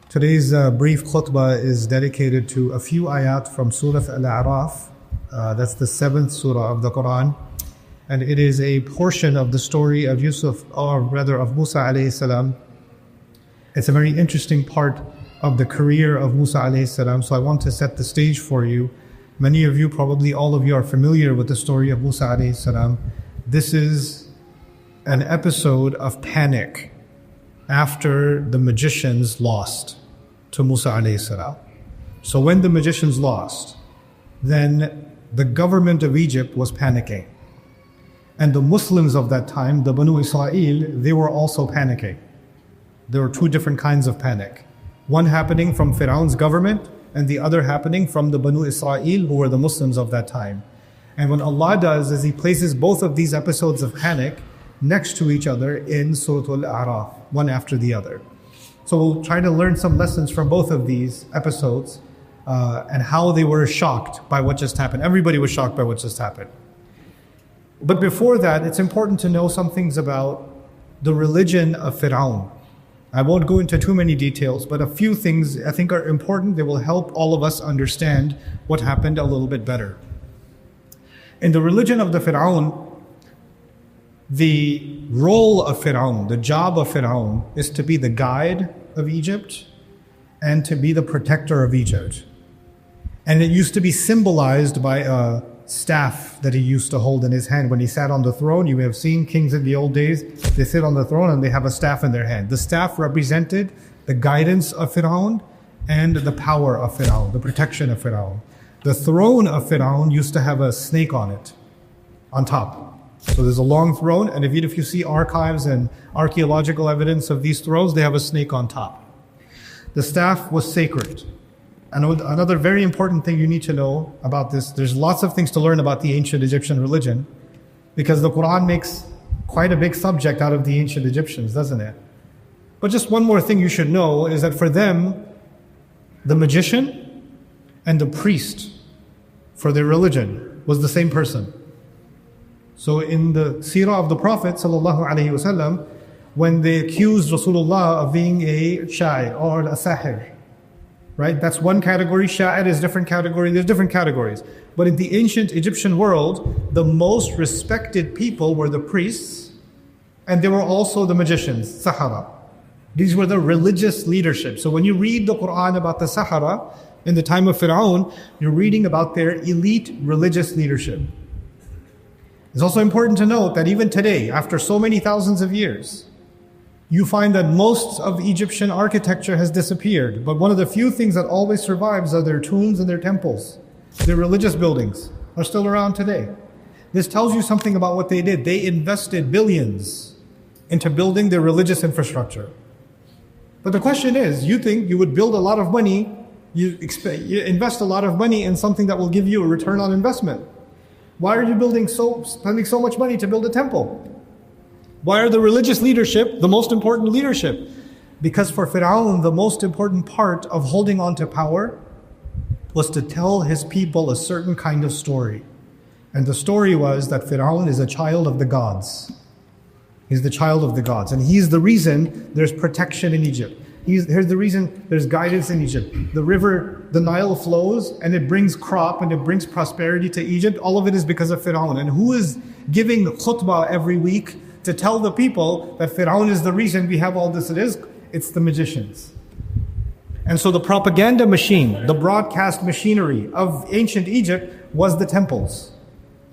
Today's brief khutbah is dedicated to a few ayat from Surah Al-A. That's the 7th surah of the Quran. And it is a portion of the story of Yusuf, or rather of Musa alayhi salam. It's a very interesting part of the career of Musa alayhi salam, so I want to set the stage for you. Many of you, probably all of you, are familiar with the story of Musa alayhi salam. This is an episode of panic after the magicians lost to Musa alayhi salam. So when the magicians lost, then the government of Egypt was panicking. And the Muslims of that time, the Banu Israel, they were also panicking. There were two different kinds of panic. One happening from Firaun's government, and the other happening from the Banu Israel, who were the Muslims of that time. And what Allah does is He places both of these episodes of panic next to each other in Surah Al-A, one after the other. So we'll try to learn some lessons from both of these episodes and how they were shocked by what just happened. Everybody was shocked by what just happened. But before that, it's important to know some things about the religion of Firaun. I won't go into too many details, but a few things I think are important. They will help all of us understand what happened a little bit better. In the religion of the Firaun, the role of Firaun, the job of Firaun, is to be the guide of Egypt and to be the protector of Egypt. And it used to be symbolized by a staff that he used to hold in his hand when he sat on the throne. You may have seen kings in the old days, they sit on the throne and they have a staff in their hand. The staff represented the guidance of Firaun and the power of Firaun, the protection of Firaun. The throne of Firaun used to have a snake on it, on top. So there's a long throne, and if you see archives and archaeological evidence of these thrones, they have a snake on top. The staff was sacred. And another very important thing you need to know about this, there's lots of things to learn about the ancient Egyptian religion, because the Quran makes quite a big subject out of the ancient Egyptians, doesn't it? But just one more thing you should know is that for them, the magician and the priest for their religion was the same person. So in the seerah of the Prophet ﷺ, when they accused Rasulullah of being a sha'ir or a sahir, right? That's one category. Sha'ir is different category. There's different categories. But in the ancient Egyptian world, the most respected people were the priests, and they were also the magicians, sahara. These were the religious leadership. So when you read the Quran about the sahara in the time of Firaun, you're reading about their elite religious leadership. It's also important to note that even today, after so many thousands of years, you find that most of Egyptian architecture has disappeared. But one of the few things that always survives are their tombs and their temples. Their religious buildings are still around today. This tells you something about what they did. They invested billions into building their religious infrastructure. But the question is, you think you would build a lot of money, you invest a lot of money in something that will give you a return on investment. Why are you spending so much money to build a temple? Why are the religious leadership the most important leadership? Because for Firaun, the most important part of holding on to power was to tell his people a certain kind of story. And the story was that Firaun is a child of the gods. He's the child of the gods. And he's the reason there's protection in Egypt. Here's the reason there's guidance in Egypt. The river, the Nile flows and it brings crop and it brings prosperity to Egypt. All of it is because of Firaun. And who is giving khutbah every week to tell the people that Firaun is the reason we have all this? It's the magicians. And so the propaganda machine, the broadcast machinery of ancient Egypt was the temples.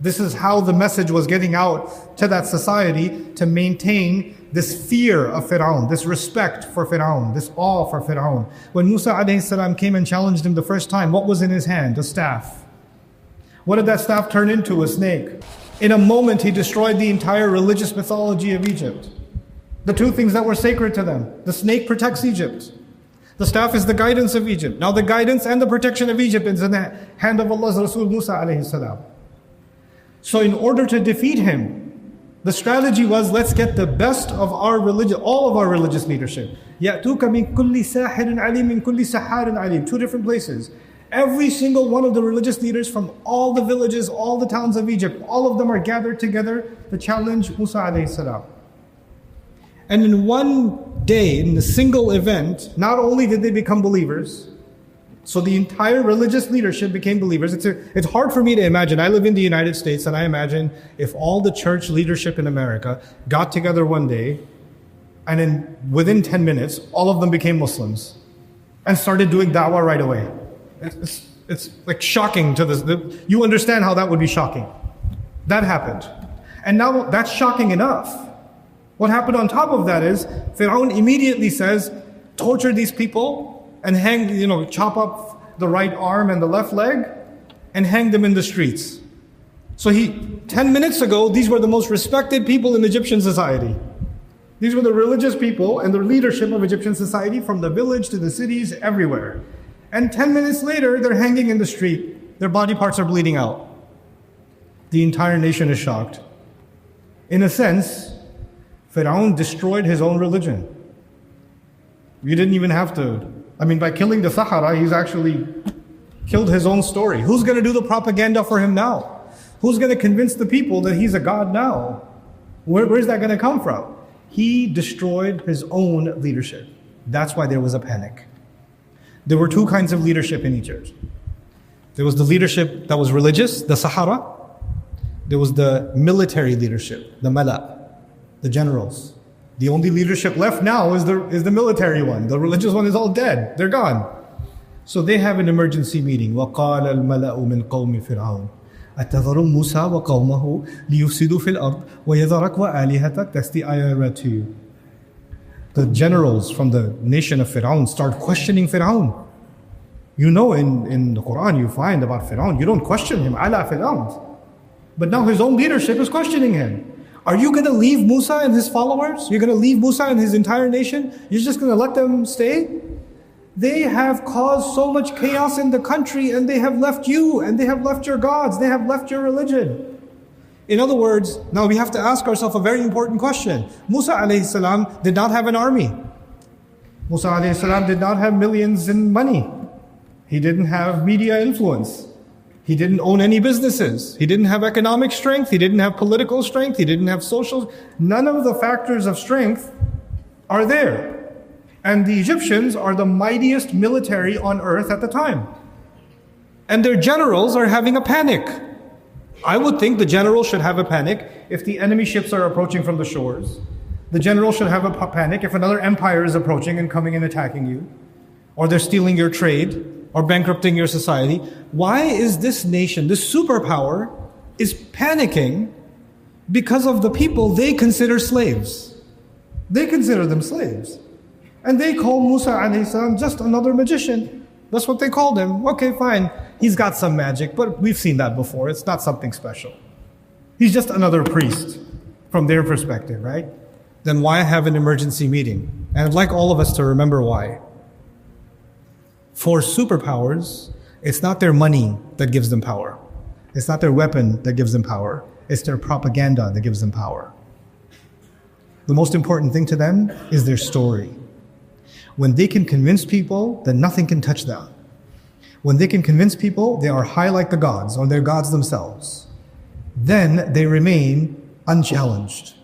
This is how the message was getting out to that society to maintain this fear of Firaun, this respect for Firaun, this awe for Firaun. When Musa alayhi salam came and challenged him the first time, what was in his hand? A staff. What did that staff turn into? A snake. In a moment, he destroyed the entire religious mythology of Egypt. The two things that were sacred to them. The snake protects Egypt. The staff is the guidance of Egypt. Now the guidance and the protection of Egypt is in the hand of Allah's Rasul Musa alayhi salam. So in order to defeat him, the strategy was, let's get the best of our religion, all of our religious leadership. يَأْتُوكَ مِن كُلِّ سَاحِرٍ عَلِيمٍ مِن كُلِّ سَحَّارٍ عَلِيمٍ. Two different places. Every single one of the religious leaders from all the villages, all the towns of Egypt, all of them are gathered together to challenge Musa alayhi salam. And in one day, in a single event, not only did they become believers, so the entire religious leadership became believers. It's hard for me to imagine. I live in the United States, and I imagine if all the church leadership in America got together one day, and within 10 minutes, all of them became Muslims and started doing da'wah right away. It's like shocking to this. You understand how that would be shocking. That happened. And now that's shocking enough. What happened on top of that is, Firaun immediately says, torture these people and hang, chop up the right arm and the left leg and hang them in the streets. So 10 minutes ago, these were the most respected people in Egyptian society. These were the religious people and the leadership of Egyptian society, from the village to the cities, everywhere. And 10 minutes later, they're hanging in the street. Their body parts are bleeding out. The entire nation is shocked. In a sense, Firaun destroyed his own religion. You didn't even have to. By killing the Sahara, he's actually killed his own story. Who's going to do the propaganda for him now? Who's going to convince the people that he's a god now? Where's that going to come from? He destroyed his own leadership. That's why there was a panic. There were two kinds of leadership in Egypt. There was the leadership that was religious, the Sahara. There was the military leadership, the Mala, the generals. The only leadership left now is the military one. The religious one is all dead. They're gone. So they have an emergency meeting. وَقَالَ الْمَلَأُ مِنْ قَوْمِ فِرْعَوْنَ أَتَذَرُ مُوسَى وَقَوْمَهُ لِيُفْسِدُوا فِي الْأَرْضِ وَيَذَرَكَ وَآلِهَتَكَ. That's the ayah I read to you. The generals from the nation of Firaun start questioning Firaun. In the Quran you find about Firaun, you don't question him, ala Firaun. But now his own leadership is questioning him. Are you going to leave Musa and his followers? You're going to leave Musa and his entire nation? You're just going to let them stay? They have caused so much chaos in the country, and they have left you, and they have left your gods, they have left your religion. In other words, now we have to ask ourselves a very important question. Musa alayhi salam did not have an army. Musa alayhi salam did not have millions in money. He didn't have media influence. He didn't own any businesses. He didn't have economic strength. He didn't have political strength. He didn't have social. None of the factors of strength are there. And the Egyptians are the mightiest military on earth at the time. And their generals are having a panic. I would think the general should have a panic if the enemy ships are approaching from the shores. The general should have a panic if another empire is approaching and coming and attacking you. Or they're stealing your trade. Or bankrupting your society. Why is this nation, this superpower, is panicking because of the people they consider slaves? They consider them slaves. And they call Musa alayhi salam just another magician. That's what they called him. Okay, fine. He's got some magic, but we've seen that before. It's not something special. He's just another priest from their perspective, right? Then why have an emergency meeting? And I'd like all of us to remember why. For superpowers, it's not their money that gives them power. It's not their weapon that gives them power. It's their propaganda that gives them power. The most important thing to them is their story. When they can convince people that nothing can touch them. When they can convince people they are high like the gods, or they're gods themselves, then they remain unchallenged.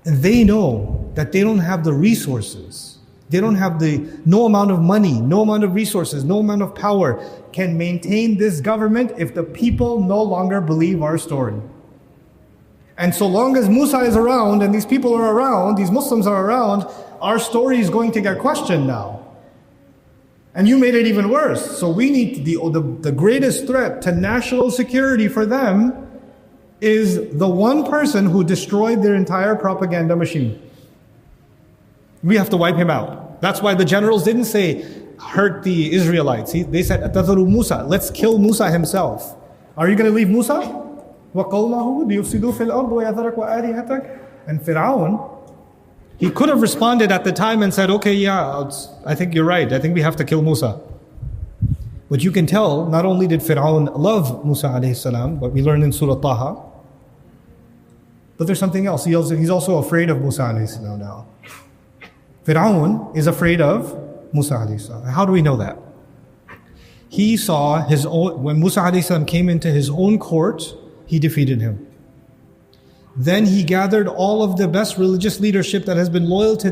And they know that they don't have the resources. They don't have no amount of money, no amount of resources, no amount of power can maintain this government if the people no longer believe our story. And so long as Musa is around and these people are around, these Muslims are around, our story is going to get questioned now. And you made it even worse. So we need the greatest threat to national security for them is the one person who destroyed their entire propaganda machine. We have to wipe him out. That's why the generals didn't say, hurt the Israelites. They said, "Atadharu Musa." Let's kill Musa himself. Are you going to leave Musa? وَقَوْمَهُ لِيُفْسِدُوا فِي الْأَرْضِ وَيَذَرَكَ وَآلِهَتَكَ. And Firaun, he could have responded at the time and said, okay, yeah, I think you're right. I think we have to kill Musa. But you can tell, not only did Firaun love Musa alayhi salam, what we learned in Surah Al-A, but there's something else. He's also afraid of Musa alayhi salam now. Firaun is afraid of Musa alayhi salam. How do we know that? He saw when Musa alayhi salam came into his own court, he defeated him. Then he gathered all of the best religious leadership that has been loyal to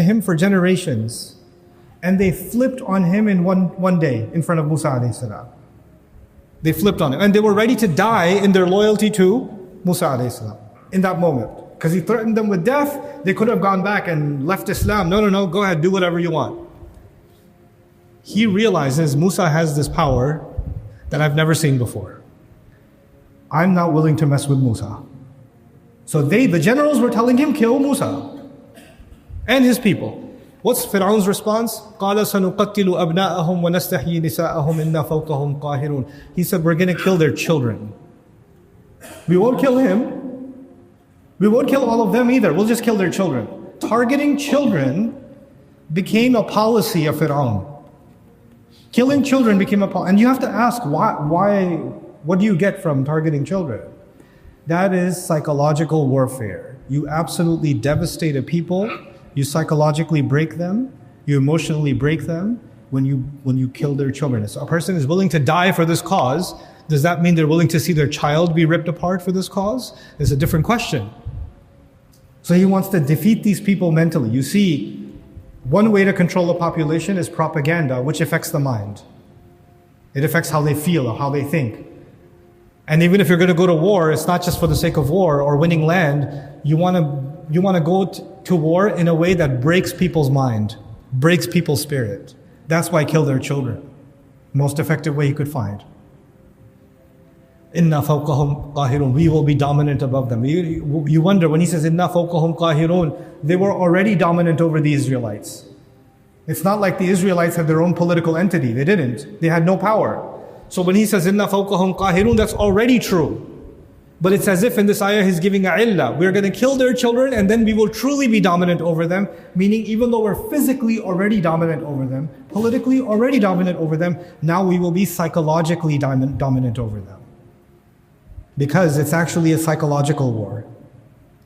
him for generations. And they flipped on him in one day in front of Musa alayhi salam. They flipped on him. And they were ready to die in their loyalty to Musa alayhi salam in that moment. Because he threatened them with death. They could have gone back and left Islam. No, go ahead, do whatever you want. He realizes Musa has this power that I've never seen before. I'm not willing to mess with Musa. So the generals were telling him, kill Musa and his people. What's Firaun's response? قَالَ سَنُقَتِّلُ أَبْنَاءَهُمْ وَنَسْتَحْيِي نِسَاءَهُمْ إِنَّا فَوْقَهُمْ قَاهِرُونَ. He said, we're going to kill their children. We won't kill him. We won't kill all of them either. We'll just kill their children. Targeting children became a policy of Firaun. Killing children became a policy. And you have to ask, why? What do you get from targeting children? That is psychological warfare. You absolutely devastate a people. You psychologically break them. You emotionally break them when you kill their children. So a person is willing to die for this cause. Does that mean they're willing to see their child be ripped apart for this cause? It's a different question. So he wants to defeat these people mentally. You see, one way to control a population is propaganda, which affects the mind. It affects how they feel or how they think. And even if you're going to go to war, it's not just for the sake of war or winning land. You want to go to war in a way that breaks people's mind, breaks people's spirit. That's why kill their children. Most effective way you could find. Inna fawqahum qahirun. We will be dominant above them. You wonder when he says Inna fawqahum qahirun, they were already dominant over the Israelites. It's not like the Israelites had their own political entity. They didn't. They had no power. So when he says Inna fawqahum qahirun, that's already true. But it's as if in this ayah he's giving a illah. We're going to kill their children and then we will truly be dominant over them. Meaning even though we're physically already dominant over them, politically already dominant over them, now we will be psychologically dominant over them. Because it's actually a psychological war.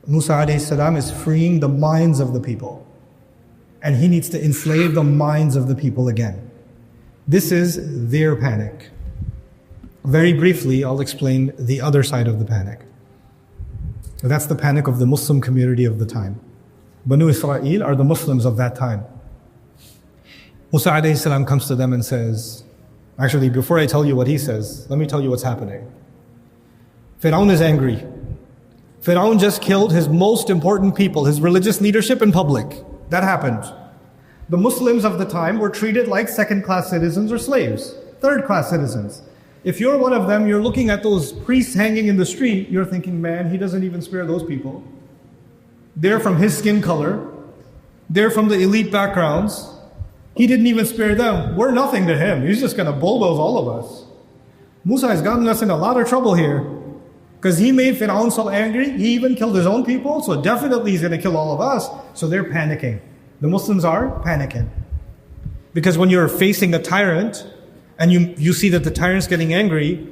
Musa alayhi salam is freeing the minds of the people. And he needs to enslave the minds of the people again. This is their panic. Very briefly, I'll explain the other side of the panic. That's the panic of the Muslim community of the time. Banu Israel are the Muslims of that time. Musa alayhi salam comes to them and says, actually before I tell you what he says, let me tell you what's happening. Firaun is angry. Firaun just killed his most important people, his religious leadership in public. That happened. The Muslims of the time were treated like second-class citizens or slaves, third-class citizens. If you're one of them, you're looking at those priests hanging in the street, you're thinking, man, he doesn't even spare those people. They're from his skin color. They're from the elite backgrounds. He didn't even spare them. We're nothing to him. He's just going to bulldoze all of us. Musa has gotten us in a lot of trouble here. Because he made Firaun so angry, he even killed his own people, so definitely he's going to kill all of us. So they're panicking. The Muslims are panicking. Because when you're facing a tyrant, and you see that the tyrant's getting angry,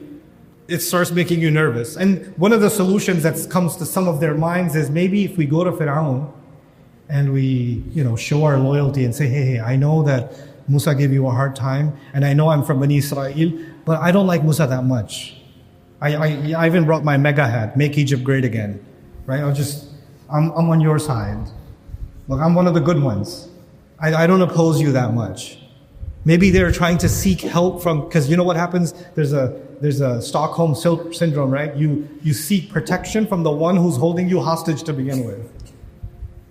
it starts making you nervous. And one of the solutions that comes to some of their minds is maybe if we go to Firaun, and we show our loyalty and say, hey, I know that Musa gave you a hard time, and I know I'm from Bani Israel, but I don't like Musa that much. I even brought my mega hat, make Egypt great again, right? I'm on your side. Look, I'm one of the good ones. I don't oppose you that much. Maybe they're trying to seek help from, because you know what happens? There's a Stockholm syndrome, right? You seek protection from the one who's holding you hostage to begin with,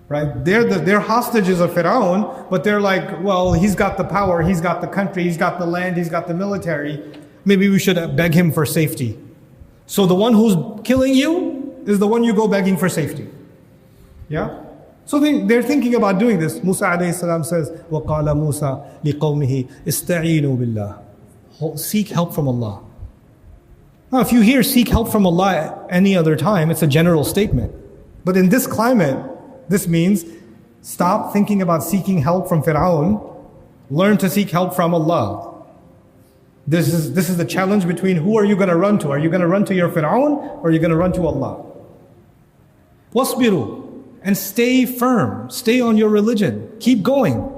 right? They're hostages of Firaun, but they're like, well, he's got the power, he's got the country, he's got the land, he's got the military. Maybe we should beg him for safety. So the one who's killing you is the one you go begging for safety. Yeah? So they're thinking about doing this. Musa alayhi salam says, وَقَالَ مُوسَى لِقَوْمِهِ اسْتَعِينُوا بِاللَّهِ. Seek help from Allah. Now if you hear seek help from Allah any other time, it's a general statement. But in this climate, this means stop thinking about seeking help from Firaun. Learn to seek help from Allah. This is the challenge between who are you going to run to? Are you going to run to your Firaun or are you going to run to Allah? وَاصْبِرُوا. And stay firm. Stay on your religion. Keep going.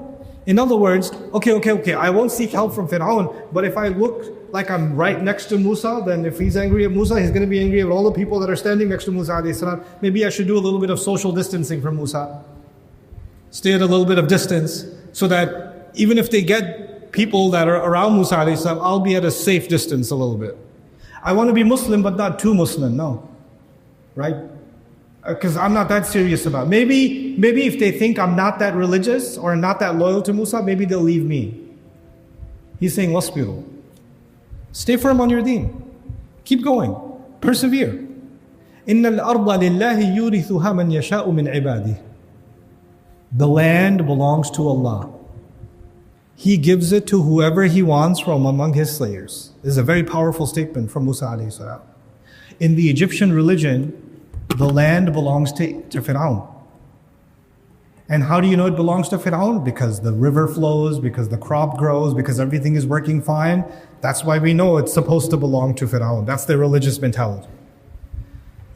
In other words, okay, I won't seek help from Firaun, but if I look like I'm right next to Musa, then if he's angry at Musa, he's going to be angry at all the people that are standing next to Musa alayhi salam. Maybe I should do a little bit of social distancing from Musa. Stay at a little bit of distance so that even if they get people that are around Musa alayhi salam, I'll be at a safe distance a little bit. I want to be Muslim but not too Muslim, no. Right? Because I'm not that serious about it. Maybe if they think I'm not that religious or not that loyal to Musa, maybe they'll leave me. He's saying, wasbiru. Stay firm on your deen. Keep going. Persevere. إِنَّ الْأَرْضَ لِلَّهِ يُورِثُهَا مَنْ يَشَاءُ مِنْ عِبَادِهِ. The land belongs to Allah. He gives it to whoever He wants from among His slaves. This is a very powerful statement from Musa alayhi salam. In the Egyptian religion, the land belongs to Firaun. And how do you know it belongs to Firaun? Because the river flows, because the crop grows, because everything is working fine. That's why we know it's supposed to belong to Firaun. That's their religious mentality.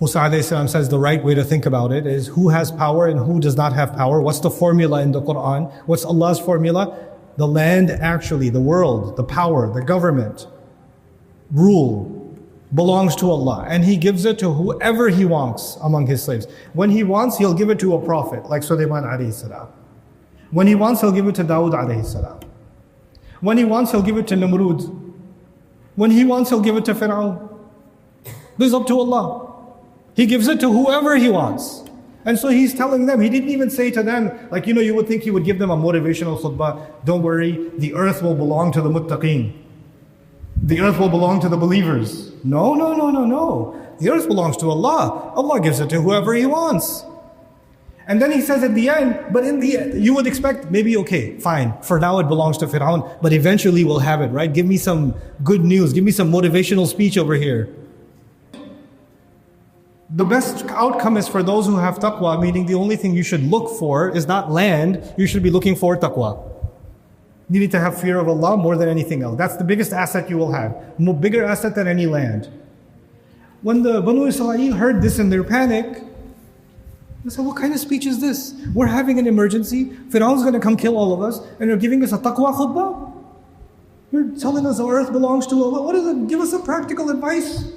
Musa alayhi salam says the right way to think about it is who has power and who does not have power. What's the formula in the Quran? What's Allah's formula? The land actually, the world, the power, the government, rule, belongs to Allah, and He gives it to whoever He wants among His slaves. When He wants, He'll give it to a prophet like Sulaiman alayhi salam. When He wants, He'll give it to Dawood alayhi salam. When He wants, He'll give it to Namrud. When He wants, He'll give it to Firaun. This is up to Allah. He gives it to whoever He wants. And so He's telling them, He didn't even say to them, like you would think He would give them a motivational khutbah, don't worry, the earth will belong to the muttaqeen. The earth will belong to the believers. No. The earth belongs to Allah. Allah gives it to whoever He wants. And then He says at the end, but in the end, you would expect, maybe okay, fine, for now it belongs to Firaun, but eventually we'll have it, right? Give me some good news, give me some motivational speech over here. The best outcome is for those who have taqwa, meaning the only thing you should look for is not land, you should be looking for taqwa. You need to have fear of Allah more than anything else. That's the biggest asset you will have. No bigger asset than any land. When the Banu Israel heard this in their panic, they said, what kind of speech is this? We're having an emergency. Firaun's going to come kill all of us. And you're giving us a taqwa khutbah? You're telling us the earth belongs to Allah. What is it? Give us some practical advice.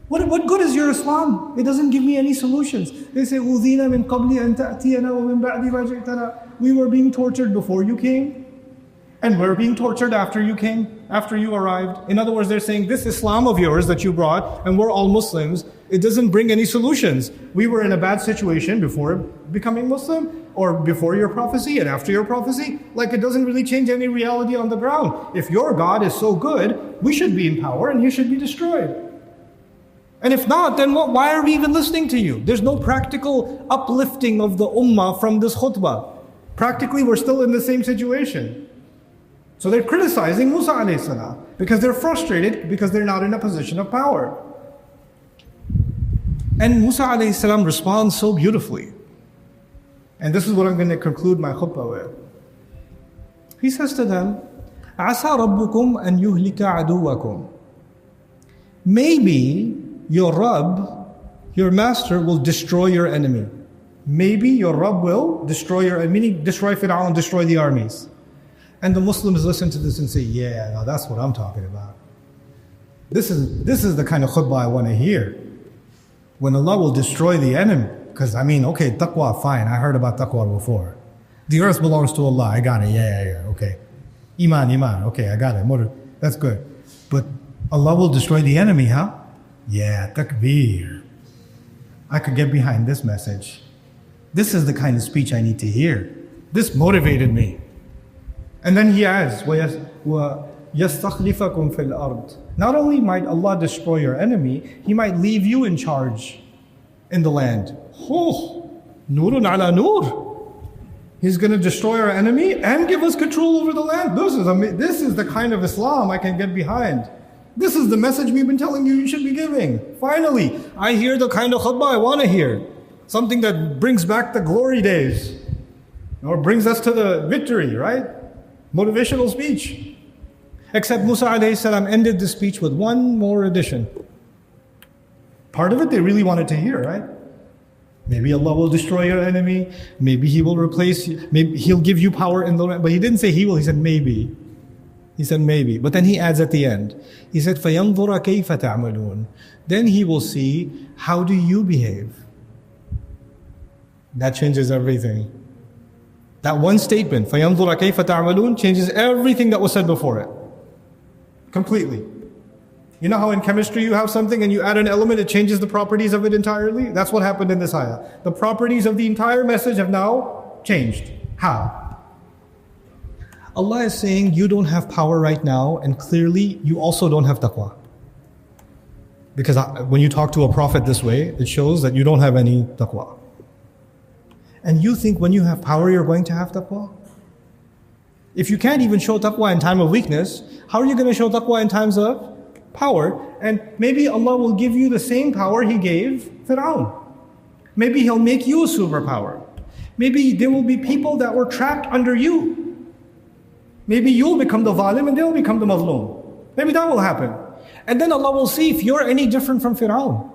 What good is your Islam? It doesn't give me any solutions. They say, أُوذِينَا مِن قَبْلِ أَن تَأْتِيَنَا وَمِن بَعْدِ مَا جِئْتَنَا. We were being tortured before you came. And we're being tortured after you came, after you arrived. In other words, they're saying, this Islam of yours that you brought, and we're all Muslims, it doesn't bring any solutions. We were in a bad situation before becoming Muslim, or before your prophecy and after your prophecy. Like it doesn't really change any reality on the ground. If your God is so good, we should be in power and He should be destroyed. And if not, then why are we even listening to you? There's no practical uplifting of the ummah from this khutbah. Practically, we're still in the same situation. So they're criticizing Musa alayhi salam because they're frustrated because they're not in a position of power. And Musa alayhi salam responds so beautifully. And this is what I'm going to conclude my khutbah with. He says to them, عَسَى رَبُّكُمْ أَن يُهْلِكَ عَدُوَّكُمْ. Maybe your Rabb, your master, will destroy your enemy. Maybe your Rabb will destroy your enemy, meaning destroy Firaun, destroy the armies. And the Muslims listen to this and say, yeah, now that's what I'm talking about. This is the kind of khutbah I want to hear. When Allah will destroy the enemy. Because okay, taqwa, fine, I heard about taqwa before. The earth belongs to Allah, I got it, yeah, okay. Iman, okay, I got it, that's good. But Allah will destroy the enemy, huh? Yeah, takbir. I could get behind this message. This is the kind of speech I need to hear. This motivated me. And then he adds, وَيَسْتَخْلِفَكُمْ فِي الْأَرْضِ. Not only might Allah destroy your enemy, He might leave you in charge in the land. Oh, nurun ala nur. He's going to destroy our enemy and give us control over the land. This is the kind of Islam I can get behind. This is the message we've been telling you should be giving. Finally, I hear the kind of khutbah I want to hear. Something that brings back the glory days. Or brings us to the victory, right? Motivational speech. Except Musa alayhi salam ended the speech with one more addition. Part of it they really wanted to hear, right? Maybe Allah will destroy your enemy. Maybe He will replace you. Maybe He'll give you power in the land. But He didn't say He will, He said maybe. He said, maybe. But then he adds at the end, he said, فَيَنْظُرَ كَيْفَ تَعْمَلُونَ. Then he will see, how do you behave? That changes everything. That one statement, فَيَنْظُرَ كَيْفَ تَعْمَلُونَ, changes everything that was said before it. Completely. You know how in chemistry you have something and you add an element, it changes the properties of it entirely? That's what happened in this ayah. The properties of the entire message have now changed. How? Allah is saying you don't have power right now, and clearly you also don't have taqwa. Because when you talk to a prophet this way, it shows that you don't have any taqwa. And you think when you have power you're going to have taqwa? If you can't even show taqwa in time of weakness, how are you going to show taqwa in times of power? And maybe Allah will give you the same power He gave Firaun. Maybe He'll make you a superpower. Maybe there will be people that were trapped under you. Maybe you'll become the zalim and they'll become the mazloom. Maybe that will happen. And then Allah will see if you're any different from Firaun.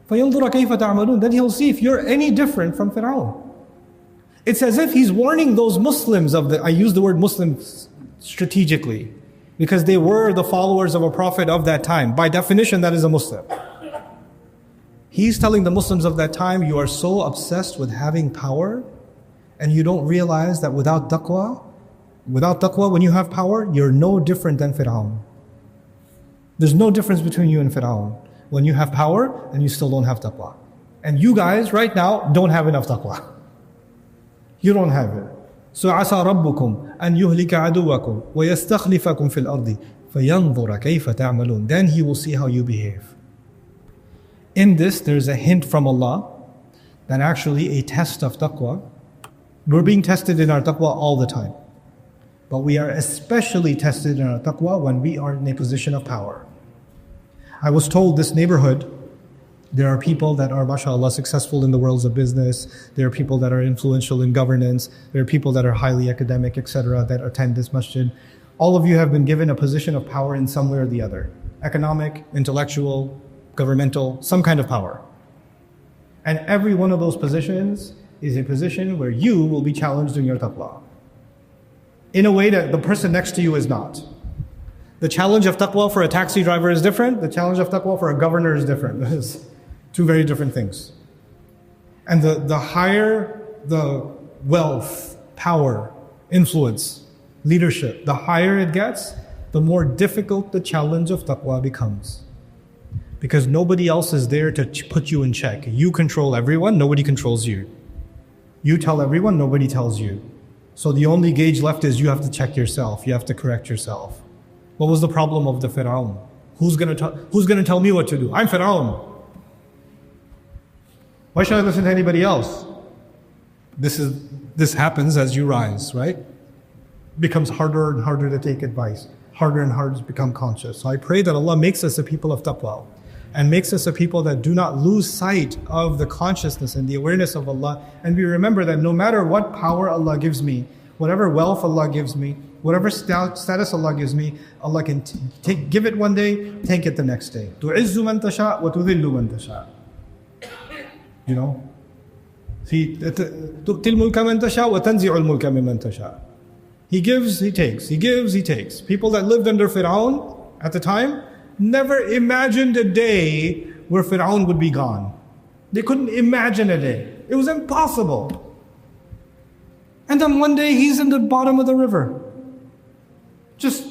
فَيَنْظُرَ كَيْفَ تَعْمَلُونَ. Then He'll see if you're any different from Firaun. It's as if He's warning those Muslims I use the word Muslims strategically, because they were the followers of a prophet of that time. By definition, that is a Muslim. He's telling the Muslims of that time, you are so obsessed with having power, and you don't realize that without taqwa, when you have power, you're no different than Firaun. There's no difference between you and Firaun. When you have power, and you still don't have taqwa. And you guys, right now, don't have enough taqwa. You don't have it. So عَسَى رَبُّكُمْ أَنْ يُهْلِكَ عَدُوَّكُمْ وَيَسْتَخْلِفَكُمْ فِي الْأَرْضِ فَيَنْظُرَ كَيْفَ تَعْمَلُونَ. Then He will see how you behave. In this, there's a hint from Allah that actually a test of taqwa. We're being tested in our taqwa all the time. But we are especially tested in our taqwa when we are in a position of power. I was told this neighborhood, there are people that are, mashallah, successful in the worlds of business. There are people that are influential in governance. There are people that are highly academic, etc., that attend this masjid. All of you have been given a position of power in some way or the other. Economic, intellectual, governmental, some kind of power. And every one of those positions is a position where you will be challenged in your taqwa, in a way that the person next to you is not. The challenge of taqwa for a taxi driver is different. The challenge of taqwa for a governor is different. It's two very different things. And the higher the wealth, power, influence, leadership, the higher it gets, the more difficult the challenge of taqwa becomes. Because nobody else is there to put you in check. You control everyone, nobody controls you. You tell everyone, nobody tells you. So the only gauge left is you have to check yourself, you have to correct yourself. What was the problem of the Firaun? Who's going to tell me what to do? I'm Firaun. Why should I listen to anybody else? This happens as you rise, right? It becomes harder and harder to take advice. Harder and harder to become conscious. So I pray that Allah makes us a people of taqwa, and makes us a people that do not lose sight of the consciousness and the awareness of Allah. And we remember that no matter what power Allah gives me, whatever wealth Allah gives me, whatever status Allah gives me, Allah can give it one day, take it the next day. تُعِزُّ مَن تَشَاءُ وَتُذِلُّ مَن تَشَاءُ. You know? تُؤْتِي الْمُلْكَ مَن تَشَاءُ وَتَنْزِعُ الْمُلْكَ مِمَّن تَشَاءُ. He gives, He takes. He gives, He takes. People that lived under Firaun at the time never imagined a day where Firaun would be gone. They couldn't imagine a day. It was impossible. And then one day he's in the bottom of the river. Just,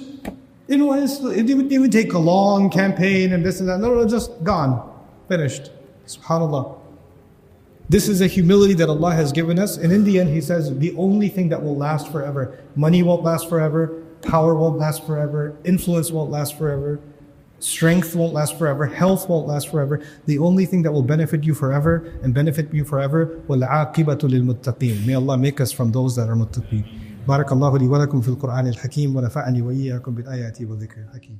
it would take a long campaign and this and that. No, just gone. Finished. SubhanAllah. This is a humility that Allah has given us. And in the end, He says, the only thing that will last forever, money won't last forever, power won't last forever, influence won't last forever, strength won't last forever, health won't last forever. The only thing that will benefit you forever and benefit you forever, وَالْعَاقِبَةُ لِلْمُتَّقِينَ. May Allah make us from those that are muttaqeen. بارك الله لي ولكم في القرآن الحكيم ونفعني وإياكم بالآيات والذكر الحكيم.